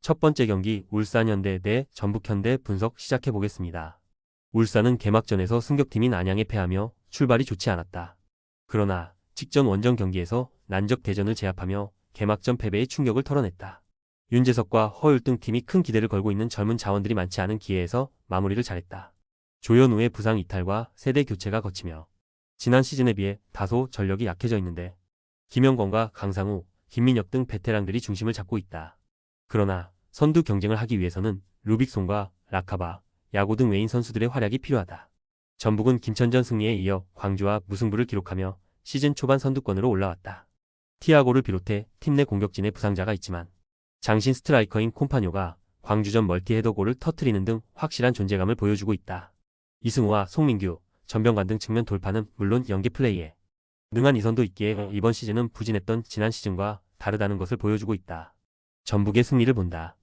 첫 번째 경기 울산현대 대 전북현대 분석 시작해 보겠습니다. 울산은 개막전에서 승격팀인 안양에 패하며 출발이 좋지 않았다. 그러나 직전 원정 경기에서 난적 대전을 제압하며 개막전 패배의 충격을 털어냈다. 윤재석과 허율 등 팀이 큰 기대를 걸고 있는 젊은 자원들이 많지 않은 기회에서 마무리를 잘했다. 조현우의 부상 이탈과 세대 교체가 거치며 지난 시즌에 비해 다소 전력이 약해져 있는데 김영권과 강상우, 김민혁 등 베테랑들이 중심을 잡고 있다. 그러나 선두 경쟁을 하기 위해서는 루빅손과 라카바, 야고 등 외인 선수들의 활약이 필요하다. 전북은 김천전 승리에 이어 광주와 무승부를 기록하며 시즌 초반 선두권으로 올라왔다. 티아고를 비롯해 팀 내 공격진에 부상자가 있지만 장신 스트라이커인 콤파뇨가 광주전 멀티헤더골을 터뜨리는 등 확실한 존재감을 보여주고 있다. 이승우와 송민규, 전병관 등 측면 돌파는 물론 연계 플레이에 능한 이선도 있기에 이번 시즌은 부진했던 지난 시즌과 다르다는 것을 보여주고 있다. 전북의 승리를 본다.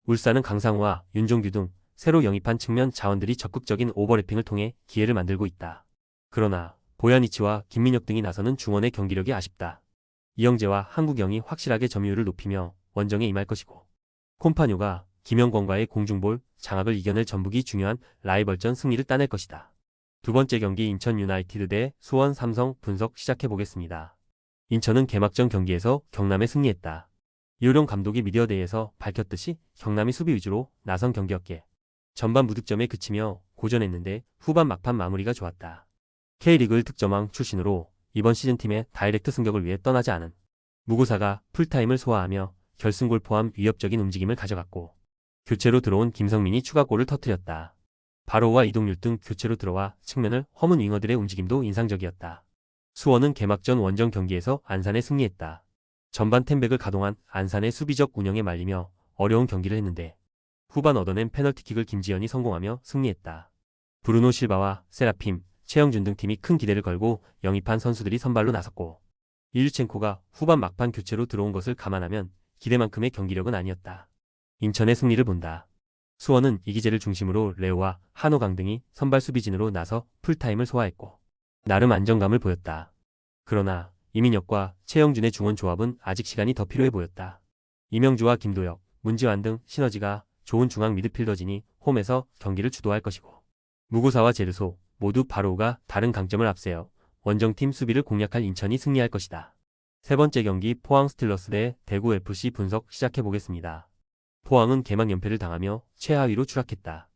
울산은 강상우와 윤종규 등 새로 영입한 측면 자원들이 적극적인 오버래핑을 통해 기회를 만들고 있다. 그러나 보야니치와 김민혁 등이 나서는 중원의 경기력이 아쉽다. 이영재와 한국영이 확실하게 점유율을 높이며 원정에 임할 것이고 콤파뇨가 김영권과의 공중볼 장악을 이겨낼 전북이 중요한 라이벌전 승리를 따낼 것이다. 두 번째 경기 인천 유나이티드 대 수원 삼성 분석 시작해 보겠습니다. 인천은 개막전 경기에서 경남에 승리했다. 이호령 감독이 미디어데이에서 밝혔듯이 경남이 수비 위주로 나선 경기였기에 전반 무득점에 그치며 고전했는데 후반 막판 마무리가 좋았다. K리그 1득점왕 출신으로 이번 시즌 팀의 다이렉트 승격을 위해 떠나지 않은 무고사가 풀타임을 소화하며 결승골 포함 위협적인 움직임을 가져갔고 교체로 들어온 김성민이 추가골을 터뜨렸다. 바로와 이동률 등 교체로 들어와 측면을 허문 윙어들의 움직임도 인상적이었다. 수원은 개막전 원정 경기에서 안산에 승리했다. 전반 템백을 가동한 안산의 수비적 운영에 말리며 어려운 경기를 했는데 후반 얻어낸 페널티킥을 김지현이 성공하며 승리했다. 브루노 실바와 세라핌, 최영준 등 팀이 큰 기대를 걸고 영입한 선수들이 선발로 나섰고 일류첸코가 후반 막판 교체로 들어온 것을 감안하면 기대만큼의 경기력은 아니었다. 인천의 승리를 본다. 수원은 이기재를 중심으로 레오와 한호강 등이 선발 수비진으로 나서 풀타임을 소화했고 나름 안정감을 보였다. 그러나 이민혁과 최영준의 중원 조합은 아직 시간이 더 필요해 보였다. 이명주와 김도혁, 문지환 등 시너지가 좋은 중앙 미드필더진이 홈에서 경기를 주도할 것이고 무고사와 제르소 모두 바로우가 다른 강점을 앞세워 원정팀 수비를 공략할 인천이 승리할 것이다. 세 번째 경기 포항 스틸러스 대 대구FC 분석 시작해 보겠습니다. 포항은 개막 연패를 당하며 최하위로 추락했다.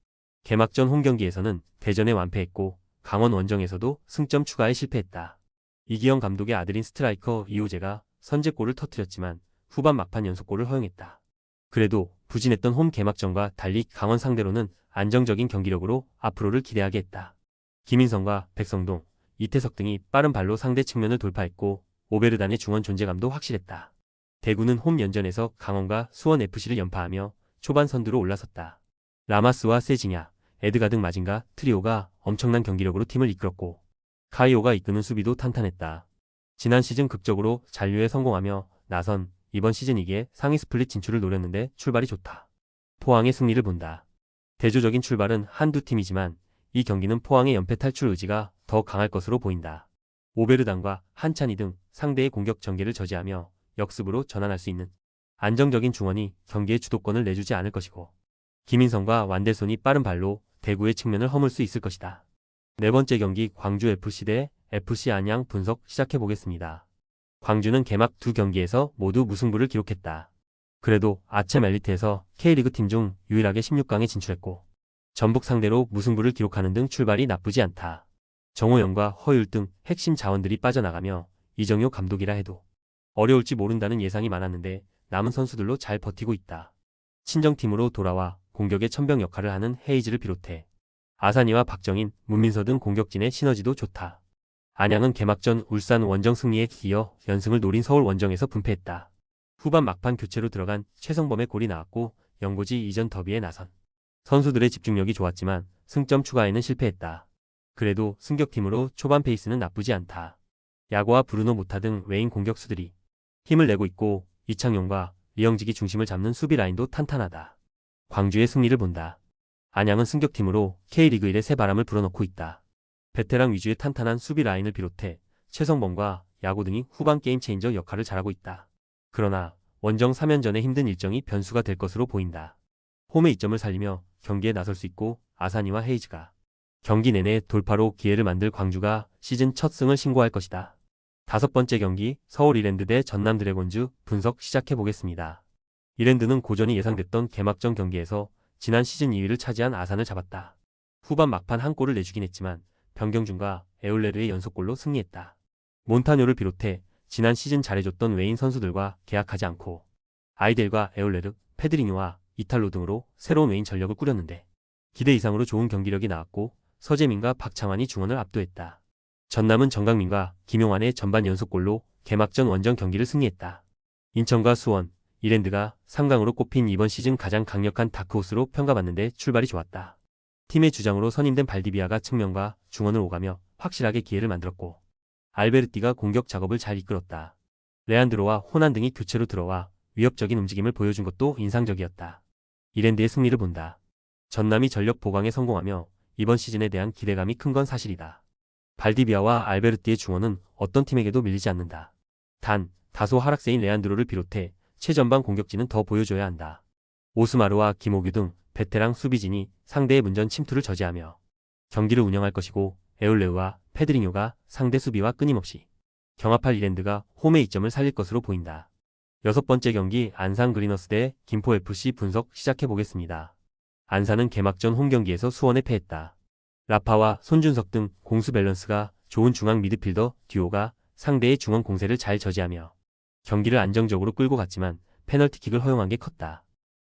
개막전 홈경기에서는 대전에 완패했고 강원 원정에서도 승점 추가에 실패했다. 이기영 감독의 아들인 스트라이커 이호재가 선제골을 터뜨렸지만 후반 막판 연속골을 허용했다. 그래도 부진했던 홈 개막전과 달리 강원 상대로는 안정적인 경기력으로 앞으로를 기대하게 했다. 김인성과 백성동, 이태석 등이 빠른 발로 상대 측면을 돌파했고 오베르단의 중원 존재감도 확실했다. 대구는 홈 연전에서 강원과 수원FC를 연파하며 초반 선두로 올라섰다. 라마스와 세징야, 에드가 등 마징가 트리오가 엄청난 경기력으로 팀을 이끌었고 카이오가 이끄는 수비도 탄탄했다. 지난 시즌 극적으로 잔류에 성공하며 나선 이번 시즌 2개 상위 스플릿 진출을 노렸는데 출발이 좋다. 포항의 승리를 본다. 대조적인 출발은 한두 팀이지만 이 경기는 포항의 연패 탈출 의지가 더 강할 것으로 보인다. 오베르단과 한찬희 등 상대의 공격 전개를 저지하며 역습으로 전환할 수 있는 안정적인 중원이 경기의 주도권을 내주지 않을 것이고 김인성과 완델손이 빠른 발로 대구의 측면을 허물 수 있을 것이다. 네 번째 경기 광주FC 대 FC 안양 분석 시작해 보겠습니다. 광주는 개막 두 경기에서 모두 무승부를 기록했다. 그래도 아체 멜리트에서 K리그 팀 중 유일하게 16강에 진출했고 전북 상대로 무승부를 기록하는 등 출발이 나쁘지 않다. 정호영과 허율 등 핵심 자원들이 빠져나가며 이정효 감독이라 해도 어려울지 모른다는 예상이 많았는데 남은 선수들로 잘 버티고 있다. 친정팀으로 돌아와 공격의 천병 역할을 하는 헤이즈를 비롯해 아사니와 박정인, 문민서 등 공격진의 시너지도 좋다. 안양은 개막전 울산 원정 승리에 이어 연승을 노린 서울 원정에서 분패했다. 후반 막판 교체로 들어간 최성범의 골이 나왔고 연고지 이전 더비에 나선 선수들의 집중력이 좋았지만 승점 추가에는 실패했다. 그래도 승격팀으로 초반 페이스는 나쁘지 않다. 야고와 브루노 모타 등 외인 공격수들이 힘을 내고 있고 이창용과 리영직이 중심을 잡는 수비 라인도 탄탄하다. 광주의 승리를 본다. 안양은 승격팀으로 K리그 1에 새 바람을 불어넣고 있다. 베테랑 위주의 탄탄한 수비 라인을 비롯해 최성범과 야고 등이 후반 게임 체인저 역할을 잘하고 있다. 그러나 원정 3연전의 힘든 일정이 변수가 될 것으로 보인다. 홈의 이점을 살리며 경기에 나설 수 있고 아사니와 헤이즈가 경기 내내 돌파로 기회를 만들 광주가 시즌 첫 승을 신고할 것이다. 다섯 번째 경기 서울 이랜드 대 전남 드래곤즈 분석 시작해보겠습니다. 이랜드는 고전이 예상됐던 개막전 경기에서 지난 시즌 2위를 차지한 아산을 잡았다. 후반 막판 한 골을 내주긴 했지만 변경준과 에울레르의 연속골로 승리했다. 몬타뇨를 비롯해 지난 시즌 잘해줬던 외인 선수들과 계약하지 않고 아이델과 에울레르, 페드리뉴와 이탈로 등으로 새로운 외인 전력을 꾸렸는데 기대 이상으로 좋은 경기력이 나왔고 서재민과 박창환이 중원을 압도했다. 전남은 정강민과 김용환의 전반 연속골로 개막전 원정 경기를 승리했다. 인천과 수원, 이랜드가 3강으로 꼽힌 이번 시즌 가장 강력한 다크호스로 평가받는데 출발이 좋았다. 팀의 주장으로 선임된 발디비아가 측면과 중원을 오가며 확실하게 기회를 만들었고 알베르티가 공격 작업을 잘 이끌었다. 레안드로와 호난 등이 교체로 들어와 위협적인 움직임을 보여준 것도 인상적이었다. 이랜드의 승리를 본다. 전남이 전력 보강에 성공하며 이번 시즌에 대한 기대감이 큰 건 사실이다. 발디비아와 알베르티의 중원은 어떤 팀에게도 밀리지 않는다. 단, 다소 하락세인 레안드로를 비롯해 최전방 공격진은 더 보여줘야 한다. 오스마르와 김호규 등 베테랑 수비진이 상대의 문전 침투를 저지하며 경기를 운영할 것이고 에울레우와 페드리뇨가 상대 수비와 끊임없이 경합할 이랜드가 홈의 이점을 살릴 것으로 보인다. 여섯 번째 경기 안산 그리너스 대 김포FC 분석 시작해보겠습니다. 안산은 개막전 홈경기에서 수원에 패했다. 라파와 손준석 등 공수 밸런스가 좋은 중앙 미드필더 듀오가 상대의 중원 공세를 잘 저지하며 경기를 안정적으로 끌고 갔지만 페널티킥을 허용한 게 컸다.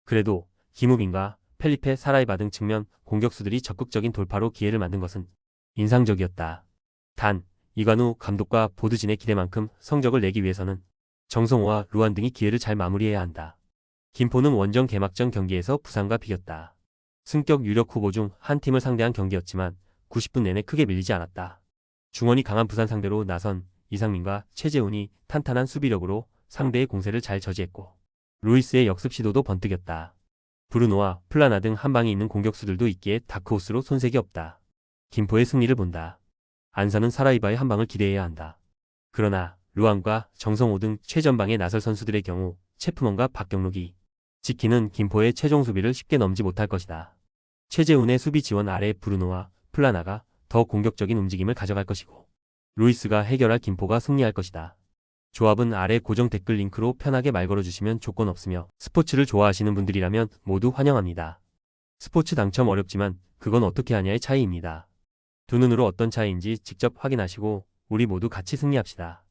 그래도 김우빈과 펠리페 사라이바 등 측면 공격수들이 적극적인 돌파로 기회를 만든 것은 인상적이었다. 단, 이관우 감독과 보드진의 기대만큼 성적을 내기 위해서는 정성호와 루안 등이 기회를 잘 마무리해야 한다. 김포는 원정 개막전 경기에서 부산과 비겼다. 승격 유력 후보 중 한 팀을 상대한 경기였지만 90분 내내 크게 밀리지 않았다. 중원이 강한 부산 상대로 나선 이상민과 최재훈이 탄탄한 수비력으로 상대의 공세를 잘 저지했고 루이스의 역습 시도도 번뜩였다. 브루노와 플라나 등 한방이 있는 공격수들도 있기에 다크호스로 손색이 없다. 김포의 승리를 본다. 안산은 사라이바의 한방을 기대해야 한다. 그러나 루안과 정성호 등 최전방에 나설 선수들의 경우 체프먼과 박경록이 지키는 김포의 최종 수비를 쉽게 넘지 못할 것이다. 최재훈의 수비 지원 아래 브루노와 플라나가 더 공격적인 움직임을 가져갈 것이고 루이스가 해결할 김포가 승리할 것이다. 조합은 아래 고정 댓글 링크로 편하게 말 걸어주시면 조건 없으며 스포츠를 좋아하시는 분들이라면 모두 환영합니다. 스포츠 당첨 어렵지만 그건 어떻게 하냐의 차이입니다. 두 눈으로 어떤 차이인지 직접 확인하시고 우리 모두 같이 승리합시다.